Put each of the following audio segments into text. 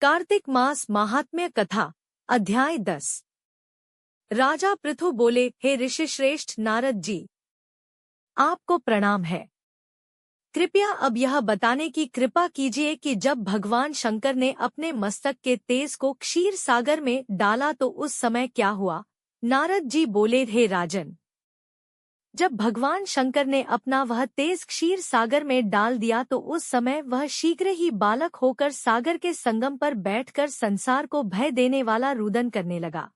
कार्तिक मास महात्म्य कथा अध्याय 10। राजा पृथु बोले, हे ऋषिश्रेष्ठ नारद जी, आपको प्रणाम है। कृपया अब यह बताने की कृपा कीजिए कि जब भगवान शंकर ने अपने मस्तक के तेज को क्षीर सागर में डाला तो उस समय क्या हुआ। नारद जी बोले, हे राजन, जब भगवान शंकर ने अपना वह तेज क्षीर सागर में डाल दिया तो उस समय वह शीघ्र ही बालक होकर सागर के संगम पर बैठकर संसार को भय देने वाला रुदन करने लगा।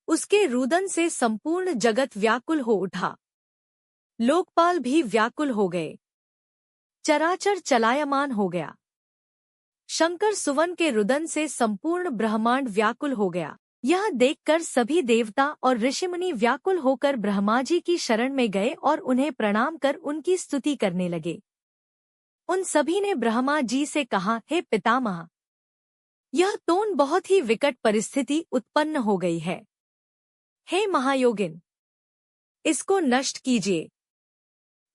उसके रुदन से संपूर्ण जगत व्याकुल हो उठा, लोकपाल भी व्याकुल हो गए, चराचर चलायमान हो गया। शंकर सुवन के रुदन से संपूर्ण ब्रह्मांड व्याकुल हो गया। यह देखकर सभी देवता और ऋषिमुनि व्याकुल होकर ब्रह्मा जी की शरण में गए और उन्हें प्रणाम कर उनकी स्तुति करने लगे। उन सभी ने ब्रह्मा जी से कहा, हे पितामह, यह तो बहुत ही विकट परिस्थिति उत्पन्न हो गई है। हे महायोगिन, इसको नष्ट कीजिए।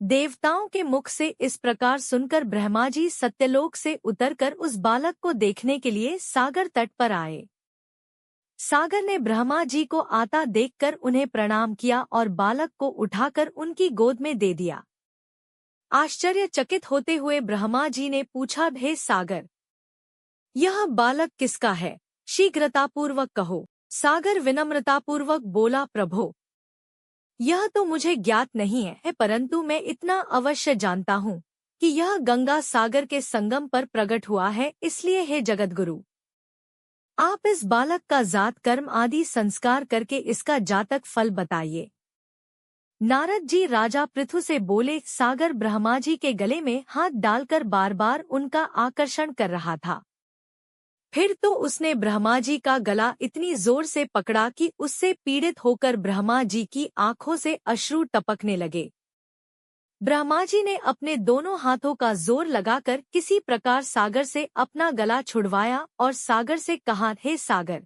देवताओं के मुख से इस प्रकार सुनकर ब्रह्मा जी सत्यलोक से उतरकर उस बालक को देखने के लिए सागर तट पर आए। सागर ने ब्रह्मा जी को आता देखकर उन्हें प्रणाम किया और बालक को उठाकर उनकी गोद में दे दिया। आश्चर्यचकित होते हुए ब्रह्मा जी ने पूछा, हे सागर, यह बालक किसका है? शीघ्रतापूर्वक कहो। सागर विनम्रतापूर्वक बोला, प्रभो, यह तो मुझे ज्ञात नहीं है, परंतु मैं इतना अवश्य जानता हूँ कि यह गंगा सागर के संगम पर प्रकट हुआ है, इसलिए हे जगतगुरु, आप इस बालक का जात कर्म आदि संस्कार करके इसका जातक फल बताइए। नारद जी राजा पृथु से बोले, सागर ब्रह्मा जी के गले में हाथ डालकर बार बार उनका आकर्षण कर रहा था। फिर तो उसने ब्रह्मा जी का गला इतनी जोर से पकड़ा कि उससे पीड़ित होकर ब्रह्मा जी की आंखों से अश्रु टपकने लगे। ब्रह्मा जी ने अपने दोनों हाथों का जोर लगाकर किसी प्रकार सागर से अपना गला छुड़वाया और सागर से कहा, हे सागर,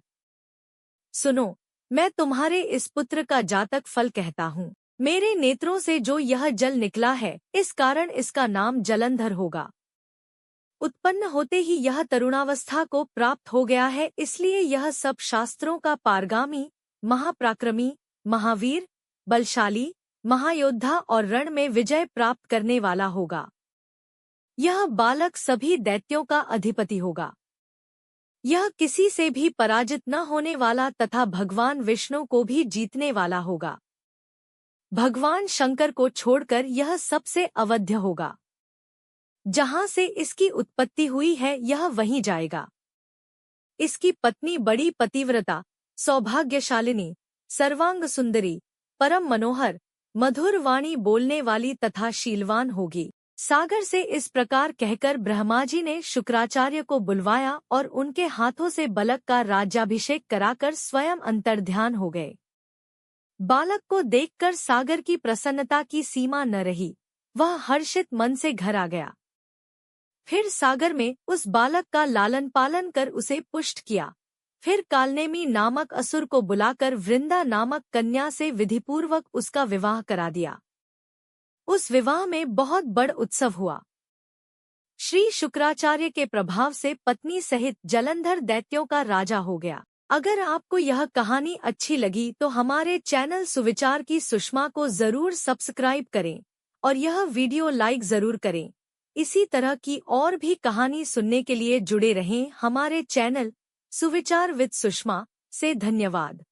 सुनो, मैं तुम्हारे इस पुत्र का जातक फल कहता हूँ। मेरे नेत्रों से जो यह जल निकला है, इस कारण इसका नाम जलंधर होगा। उत्पन्न होते ही यह तरुणावस्था को प्राप्त हो गया है, इसलिए यह सब शास्त्रों का पारगामी, महापराक्रमी, महावीर, बलशाली, महायोद्धा और रण में विजय प्राप्त करने वाला होगा। यह बालक सभी दैत्यों का अधिपति होगा। यह किसी से भी पराजित न होने वाला तथा भगवान विष्णु को भी जीतने वाला होगा। भगवान शंकर को छोड़कर यह सबसे अवध्य होगा। जहाँ से इसकी उत्पत्ति हुई है यह वहीं जाएगा। इसकी पत्नी बड़ी पतिव्रता, सौभाग्यशालिनी, सर्वांग सुंदरी, परम मनोहर, मधुर वाणी बोलने वाली तथा शीलवान होगी। सागर से इस प्रकार कहकर ब्रह्मा जी ने शुक्राचार्य को बुलवाया और उनके हाथों से बालक का राज्याभिषेक कराकर स्वयं अंतर्ध्यान हो गए। बालक को देखकर सागर की प्रसन्नता की सीमा न रही, वह हर्षित मन से घर आ गया। फिर सागर में उस बालक का लालन पालन कर उसे पुष्ट किया। फिर कालनेमी नामक असुर को बुलाकर वृंदा नामक कन्या से विधिपूर्वक उसका विवाह करा दिया। उस विवाह में बहुत बड़ उत्सव हुआ। श्री शुक्राचार्य के प्रभाव से पत्नी सहित जलंधर दैत्यों का राजा हो गया। अगर आपको यह कहानी अच्छी लगी तो हमारे चैनल सुविचार की सुषमा को जरूर सब्सक्राइब करें और यह वीडियो लाइक जरूर करें। इसी तरह की और भी कहानी सुनने के लिए जुड़े रहें हमारे चैनल सुविचार विद सुषमा से। धन्यवाद।